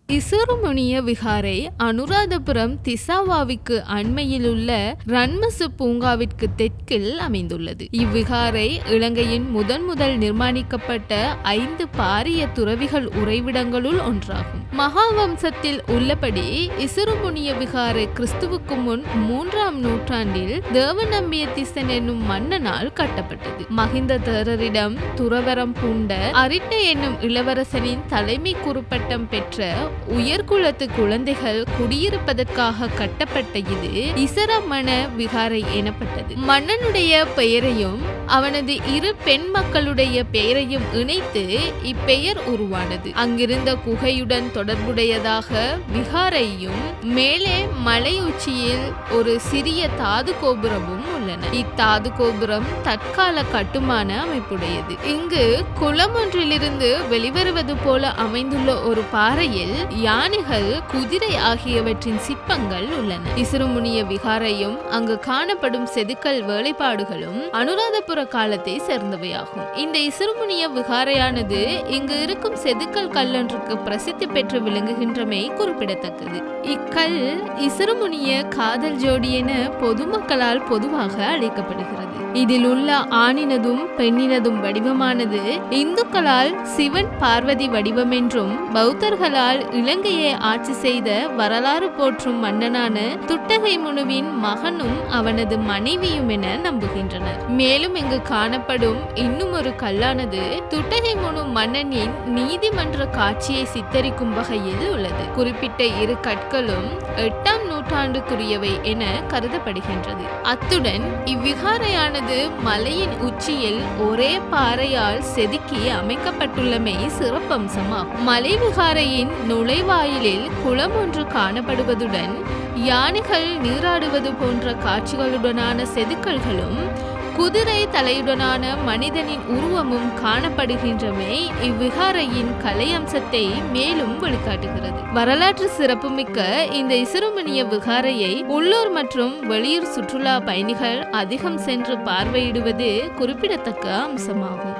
இசுருமுனிய விகாரை அனுராதபுரம் திசாவாவிற்கு அண்மையில் உள்ள ரன்மசு பூங்காவிற்கு தெற்கில் அமைந்துள்ளது. இவ்விகாரை இலங்கையின் முதல் நிர்மாணிக்கப்பட்ட 5 பாரிய துறவிகள் உறைவிடங்களுள் ஒன்றாகும். மகாவம்சத்தில் உள்ளபடி இசுருமுனிய விகாரை கிறிஸ்துவுக்கு முன் 3ஆம் நூற்றாண்டில் தேவநம்பிய திசன் என்னும் மன்னனால் கட்டப்பட்டது. மகிந்த தேரரிடம் துறவரம் பூண்ட அரிட்ட என்னும் இளவரசனின் தலைமை குறுப்பட்டம் பெற்ற உயர்குலத்து குழந்தைகள் குடியிருப்பதற்காக கட்டப்பட்ட இது இசரமண விகாரை எனப்பட்டது. மன்னனுடைய பெயரையும் அவனது 2 பெண் மக்களுடைய பெயரையும் இணைத்து இப்பெயர் உருவானது. அங்கிருந்த குகையுடன் தொடர்புடையதாக விகாரையும் மேலே மலை உச்சியில் ஒரு சிறிய தாது கோபுரமும் உள்ளன. இத்தாது கோபுரம் தற்கால கட்டுமான அமைப்புடையது. இங்கு குளம் ஒன்றிலிருந்து வெளிவருவது போல அமைந்துள்ள ஒரு பாறையில் யானைகள், குதிரை ஆகியவற்றின் சிற்பங்கள் உள்ளன. இசுருமுனிய விகாரையும் அங்கு காணப்படும் செதுக்கல் வேலைப்பாடுகளும் அனுராதபுர காலத்தை சேர்ந்தவையாகும். இந்த இசுருமுனிய விகாரையானது இங்கு இருக்கும் செதுக்கல் கல்லொன்றுக்கு பிரசித்தி பெற்று விளங்குகின்றமை குறிப்பிடத்தக்கது. இக்கல் இசுருமுனிய காதல் ஜோடி என பொதுமக்களால் பொதுவாக அழைக்கப்படுகிறது. இதில் உள்ள ஆணினதும் பெண்ணினதும் வடிவமானது இந்துக்களால் சிவன் பார்வதி வடிவம் என்றும், பௌத்தர்களால் இலங்கையை ஆட்சி செய்த வரலாறு போற்றும் மன்னனான துட்டகை முனுவின் மகனும் அவனது மனைவியும் என நம்புகின்றனர். மேலும் இங்கு காணப்படும் இன்னும் ஒரு கல்லானது துட்டகை முனு மன்னனின் நீதிமன்ற காட்சியை சித்தரிக்கும் வகையில் உள்ளது. குறிப்பிட்ட 2 கற்களும் 8ஆம் நூற்றாண்டுக்குரியவை என கருதப்படுகின்றது. அத்துடன் இவ்விகாரையானது மலையின் உச்சியில் ஒரே பாறையால் செதுக்கி அமைக்கப்பட்டுள்ளமை சிறப்பம்சமாகும். மலை விகாரையின் நுழைவாயிலில் குளம் ஒன்று காணப்படுவதுடன் யானைகள் நீராடுவது போன்ற காட்சிகளுடனான செதுக்கல்களும் குதிரை தலையுடனான மனிதனின் உருவமும் காணப்படுகின்றமை இவ்விகாரையின் கலை அம்சத்தை மேலும் வெளிக்காட்டுகிறது. வரலாற்று சிறப்புமிக்க இந்த இசுருமுனிய விகாரையை உள்ளூர் மற்றும் வெளியூர் சுற்றுலா பயணிகள் அதிகம் சென்று பார்வையிடுவது குறிப்பிடத்தக்க அம்சமாகும்.